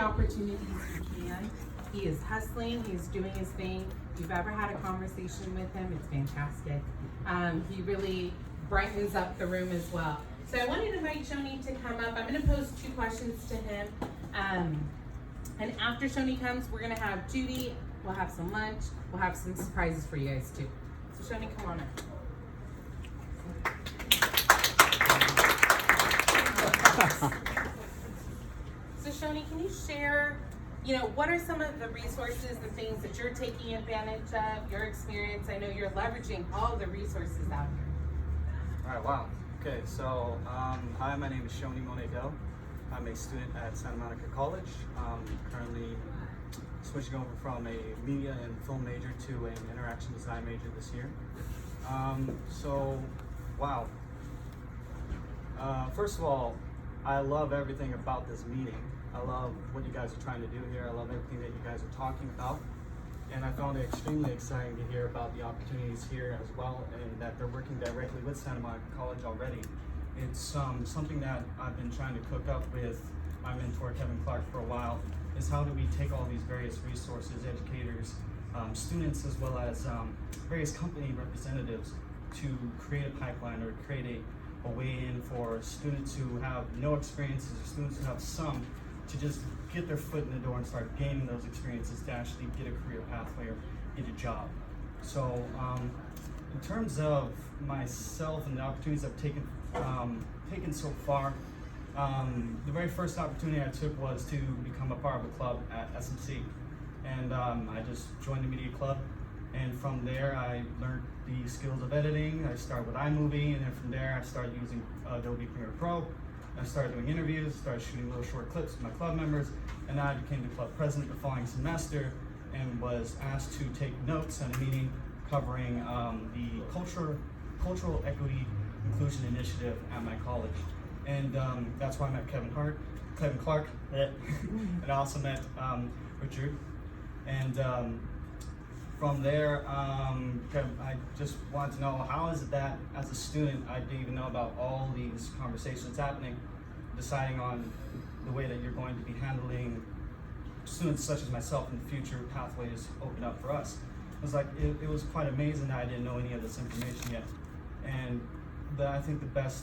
opportunities he can. He is hustling, he's doing his thing. If you've ever had a conversation with him, it's fantastic. He really brightens up the room as well. So I wanted to invite Shoni to come up. I'm gonna pose 2 questions to him. And after Shoni comes, we're gonna have Judy, we'll have some lunch, we'll have some surprises for you guys too. So Shoni, come on up. So Shoni, can you share, what are some of the resources, the things that you're taking advantage of, your experience? I know you're leveraging all the resources out here. All right, wow. Okay, so hi, my name is Shoni Monedel. I'm a student at Santa Monica College. Currently switching over from a media and film major to an interaction design major this year. Wow. First of all, I love everything about this meeting. I love what you guys are trying to do here. I love everything that you guys are talking about. And I found it extremely exciting to hear about the opportunities here as well, and that they're working directly with Santa Monica College already. It's something that I've been trying to cook up with my mentor, Kevin Clark, for a while, is how do we take all these various resources, educators, students, as well as various company representatives to create a pipeline or create a way in for students who have no experiences or students who have some to just get their foot in the door and start gaining those experiences to actually get a career pathway or get a job. So in terms of myself and the opportunities I've taken so far, the very first opportunity I took was to become a part of a club at SMC. And I just joined the media club. And from there, I learned the skills of editing. I started with iMovie, and then from there, I started using Adobe Premiere Pro. I started doing interviews, started shooting little short clips with my club members, and then I became the club president the following semester and was asked to take notes at a meeting covering the Cultural Equity Inclusion Initiative at my college. And that's why I met Kevin Clark, and I also met Richard. And from there, I just wanted to know, how is it that as a student I didn't even know about all these conversations happening, deciding on the way that you're going to be handling students such as myself in the future, pathways open up for us. It was like, it was quite amazing that I didn't know any of this information yet. And I think the best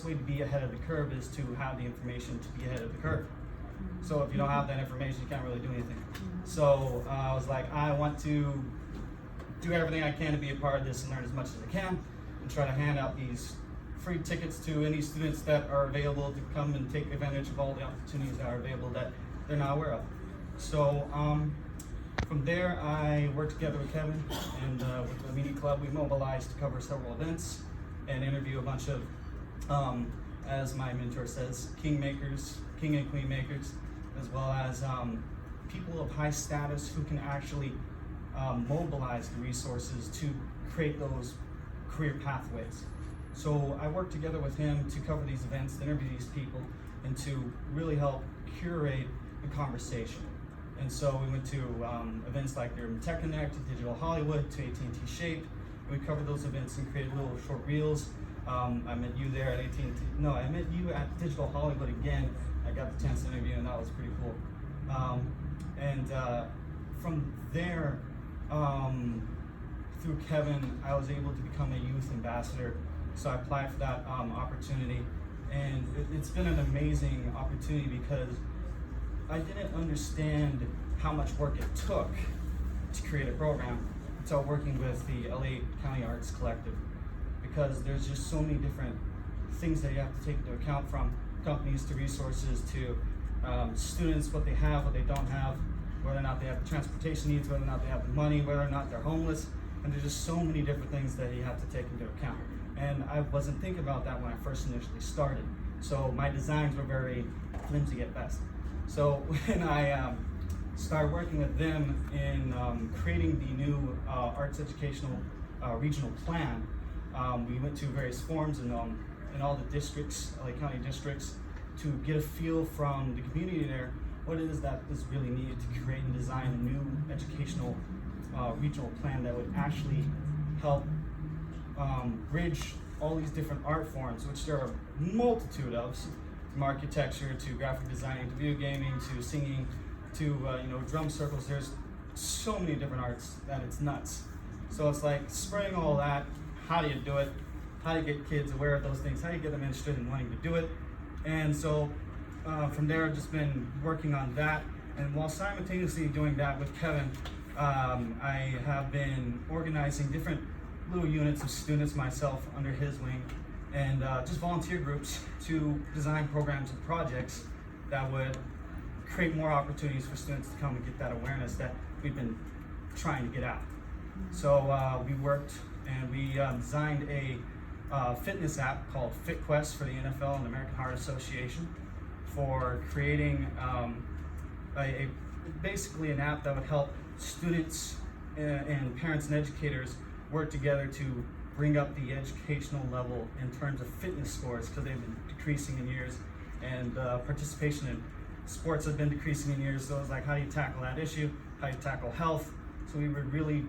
way to be ahead of the curve is to have the information to be ahead of the curve. So if you don't have that information, you can't really do anything. So I was like, I want to do everything I can to be a part of this and learn as much as I can, and try to hand out these free tickets to any students that are available to come and take advantage of all the opportunities that are available that they're not aware of. So from there, I worked together with Kevin and with the media club. We mobilized to cover several events and interview a bunch of, as my mentor says, king and queen makers, as well as people of high status who can actually mobilize the resources to create those career pathways. So I worked together with him to cover these events, to interview these people, and to really help curate the conversation. And so we went to events like your Tech Connect, to Digital Hollywood, to AT&T Shape, and we covered those events and created little short reels. I met you there at AT&T. No, I met you at Digital Hollywood again. I got the chance to interview, and that was pretty cool. From there, through Kevin, I was able to become a youth ambassador. So I applied for that opportunity, and it's been an amazing opportunity because I didn't understand how much work it took to create a program until working with the LA County Arts Collective, because there's just so many different things that you have to take into account, from companies to resources to students, what they have, what they don't have, whether or not they have the transportation needs, whether or not they have the money, whether or not they're homeless, and there's just so many different things that you have to take into account. And I wasn't thinking about that when I first initially started. So my designs were very flimsy at best. So when I started working with them in creating the new arts educational regional plan, we went to various forums in all the districts, LA County districts, to get a feel from the community there what it is that is really needed to create and design a new educational regional plan that would actually help bridge all these different art forms, which there are a multitude of, from architecture to graphic designing to video gaming to singing to you know, drum circles. There's so many different arts that it's nuts. So it's like spraying all that. How do you do it? How do you get kids aware of those things? How do you get them interested in wanting to do it? And so from there, I've just been working on that. And while simultaneously doing that with Kevin, I have been organizing different little units of students myself under his wing, and just volunteer groups to design programs and projects that would create more opportunities for students to come and get that awareness that we've been trying to get out. So we worked and we designed a fitness app called FitQuest for the NFL and the American Heart Association for creating basically an app that would help students and parents and educators work together to bring up the educational level in terms of fitness scores, because they've been decreasing in years, and participation in sports have been decreasing in years. So it's like, how do you tackle that issue? How do you tackle health? So we were really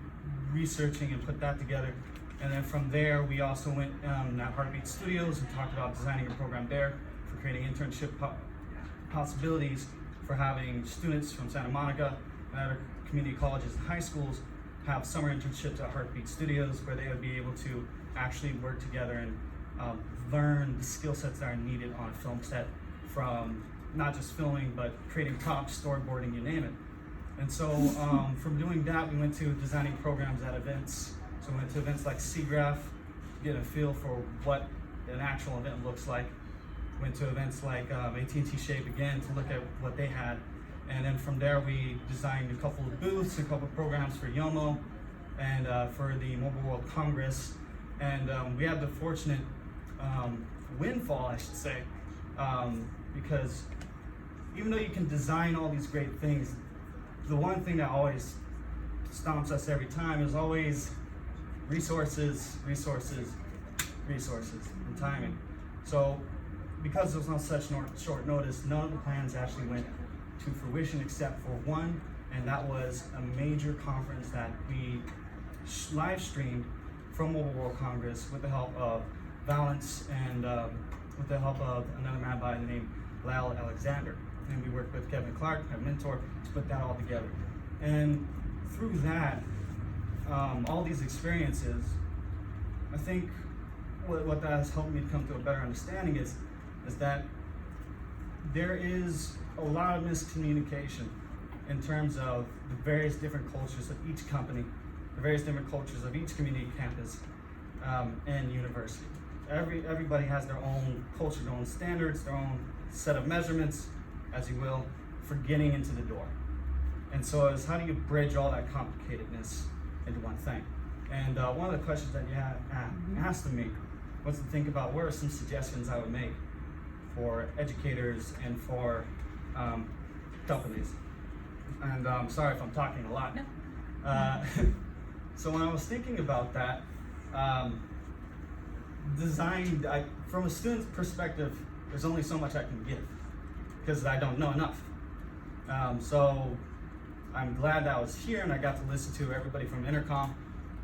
researching and put that together. And then from there, we also went at Heartbeat Studios and talked about designing a program there for creating internship possibilities for having students from Santa Monica and other community colleges and high schools have summer internships at Heartbeat Studios, where they would be able to actually work together and learn the skill sets that are needed on a film set, from not just filming, but creating props, storyboarding, you name it. And so from doing that, we went to designing programs at events. So we went to events like SIGGRAPH, get a feel for what an actual event looks like. Went to events like AT&T Shape again to look at what they had. And then from there, we designed a couple of booths, a couple of programs for YOMO and for the Mobile World Congress. And we had the fortunate windfall, I should say, because even though you can design all these great things, the one thing that always stomps us every time is always resources, and timing. So because it was on such short notice, none of the plans actually went to fruition except for one, and that was a major conference that we live streamed from Mobile World Congress with the help of Valence and with the help of another man by the name Lyle Alexander. And we worked with Kevin Clark, my mentor, to put that all together. And through that, all these experiences, I think what that has helped me come to a better understanding is that there is a lot of miscommunication in terms of the various different cultures of each company, the various different cultures of each community campus and university. Everybody has their own culture, their own standards, their own set of measurements, as you will, for getting into the door. And so it's how do you bridge all that complicatedness into one thing? And one of the questions that you had asked of me was to think about what are some suggestions I would make for educators and for companies. And I'm sorry if I'm talking a lot. No. So when I was thinking about that, from a student's perspective, there's only so much I can give because I don't know enough. So I'm glad that I was here and I got to listen to everybody from Intercom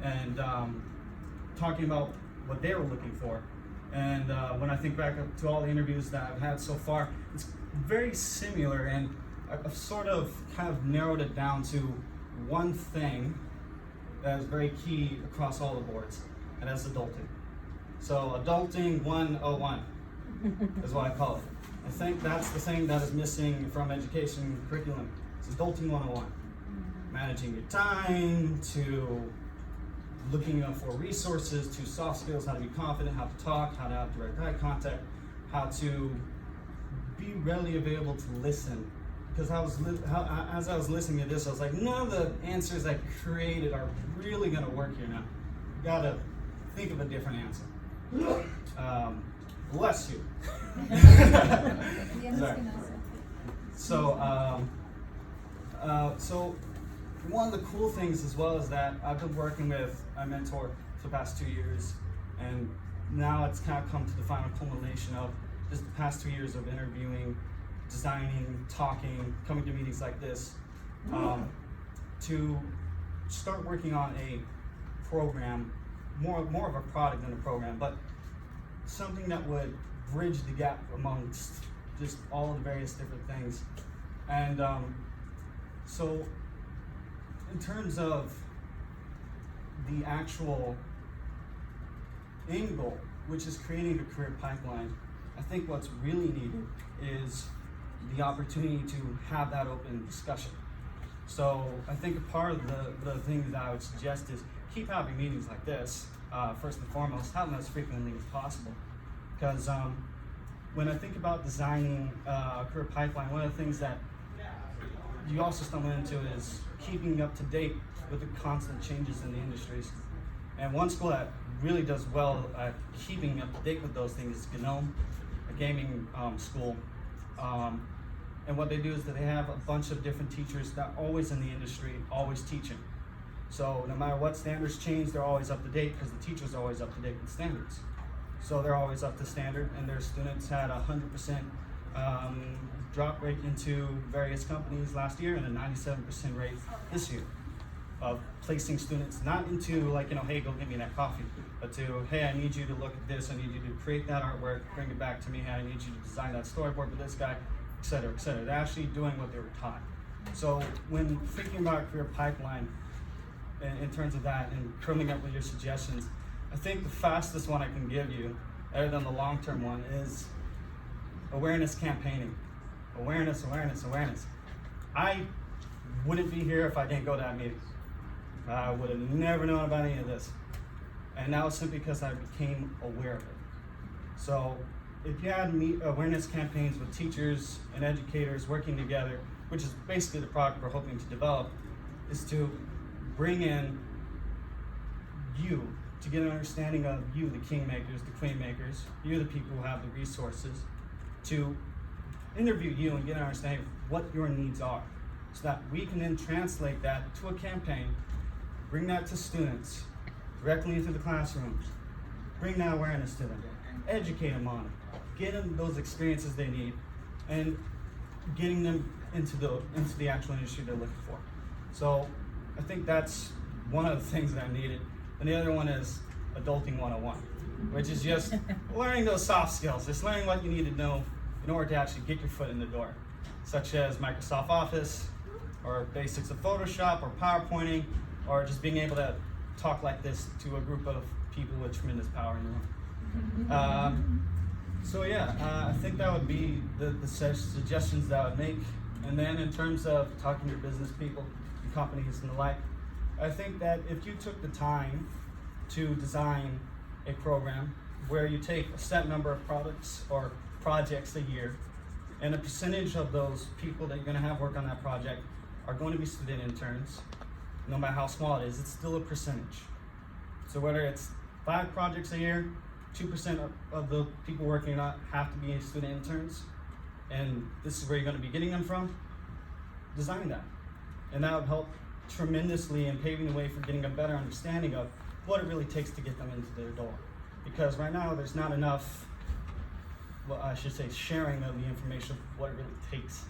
and talking about what they were looking for. And when I think back to all the interviews that I've had so far, it's very similar, and I've sort of kind of narrowed it down to one thing that is very key across all the boards, and that's adulting. So adulting 101 is what I call it. I think that's the thing that is missing from education curriculum. It's adulting 101. Managing your time, to looking up for resources, to soft skills, how to be confident, how to talk, how to have direct eye contact, how to be readily available to listen. Because as I was listening to this, I was like, none of the answers I created are really going to work here now. You got to think of a different answer. Bless you. Sorry. So one of the cool things as well is that I've been working with my mentor for the past 2 years, and now it's kind of come to the final culmination of just the past 2 years of interviewing, designing, talking, coming to meetings like this, to start working on a program, more of a product than a program, but something that would bridge the gap amongst just all of the various different things. And so in terms of the actual end goal, which is creating a career pipeline, I think what's really needed is the opportunity to have that open discussion. So I think a part of the thing that I would suggest is keep having meetings like this. First and foremost, have them as frequently as possible. Because when I think about designing a career pipeline, one of the things that you also stumble into is keeping up to date with the constant changes in the industries. And one school that really does well at keeping up to date with those things is Gnome, a gaming school. And what they do is that they have a bunch of different teachers that are always in the industry, always teaching. So no matter what standards change, they're always up to date because the teachers are always up to date with standards. So they're always up to standard, and their students had 100% drop rate into various companies last year and a 97% rate this year of placing students not into like, hey, go get me that coffee, but to, hey, I need you to look at this, I need you to create that artwork, bring it back to me, hey, I need you to design that storyboard with this guy, et cetera, et cetera. They're actually doing what they were taught. So when thinking about a career pipeline in terms of that and coming up with your suggestions, I think the fastest one I can give you, other than the long-term one, is awareness campaigning. Awareness, awareness, awareness. I wouldn't be here if I didn't go to that meeting. I would have never known about any of this. And that was simply because I became aware of it. So if you had awareness campaigns with teachers and educators working together, which is basically the product we're hoping to develop, is to bring in you to get an understanding of you, the kingmakers, the queenmakers, you, the people who have the resources, to interview you and get an understanding of what your needs are, so that we can then translate that to a campaign, bring that to students directly into the classrooms, bring that awareness to them, educate them on it, get them those experiences they need, and getting them into the actual industry they're looking for. So I think that's one of the things that I needed. And the other one is Adulting 101, which is just learning those soft skills, just learning what you need to know in order to actually get your foot in the door, such as Microsoft Office, or basics of Photoshop, or PowerPointing, or just being able to talk like this to a group of people with tremendous power in the room. So yeah, I think that would be the suggestions that I would make. And then in terms of talking to business people, companies and the like, I think that if you took the time to design a program where you take a set number of products or projects a year, and a percentage of those people that you're going to have work on that project are going to be student interns, no matter how small it is, it's still a percentage. So whether it's 5 projects a year, 2% of the people working on it have to be student interns, and this is where you're going to be getting them from, design that. And that would help tremendously in paving the way for getting a better understanding of what it really takes to get them into their door. Because right now there's not enough, well, I should say, sharing of the information of what it really takes.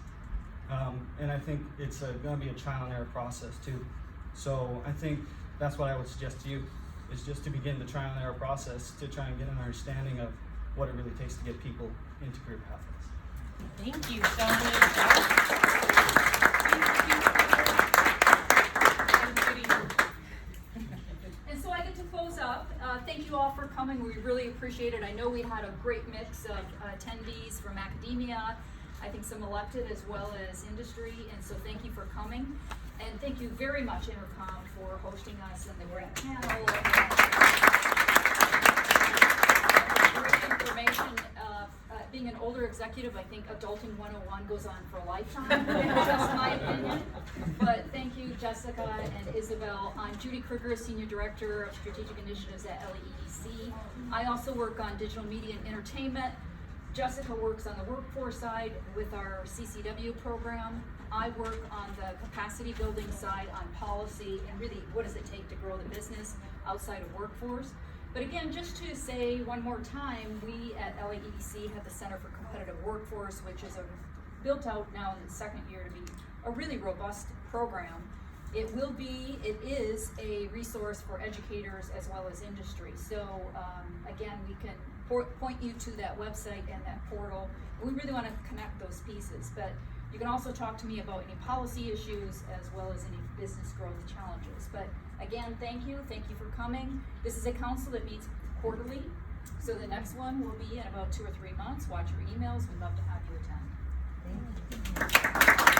And I think it's going to be a trial and error process too. So I think that's what I would suggest to you, is just to begin the trial and error process to try and get an understanding of what it really takes to get people into career pathways. Thank you, Shoni. And so I get to close up. Thank you all for coming. We really appreciate it. I know we had a great mix of attendees from academia, I think some elected as well as industry, and so thank you for coming. And thank you very much, Intercom, for hosting us and the great panel. Great information. Being an older executive, I think Adulting 101 goes on for a lifetime. Just my opinion. But thank you, Jessica and Isabel. I'm Judy Kruger, Senior Director of Strategic Initiatives at LEEDC. I also work on digital media and entertainment. Jessica works on the workforce side with our CCW program. I work on the capacity building side on policy and really what does it take to grow the business outside of workforce. But again, just to say one more time, we at LAEDC have the Center for Competitive Workforce, which is built out now in the second year to be a really robust program. It is a resource for educators as well as industry. So again, we can point you to that website and that portal. We really want to connect those pieces, but you can also talk to me about any policy issues as well as any business growth challenges. But again, thank you for coming. This is a council that meets quarterly, so the next one will be in about 2 or 3 months. Watch your emails. We'd love to have you attend. Thank you.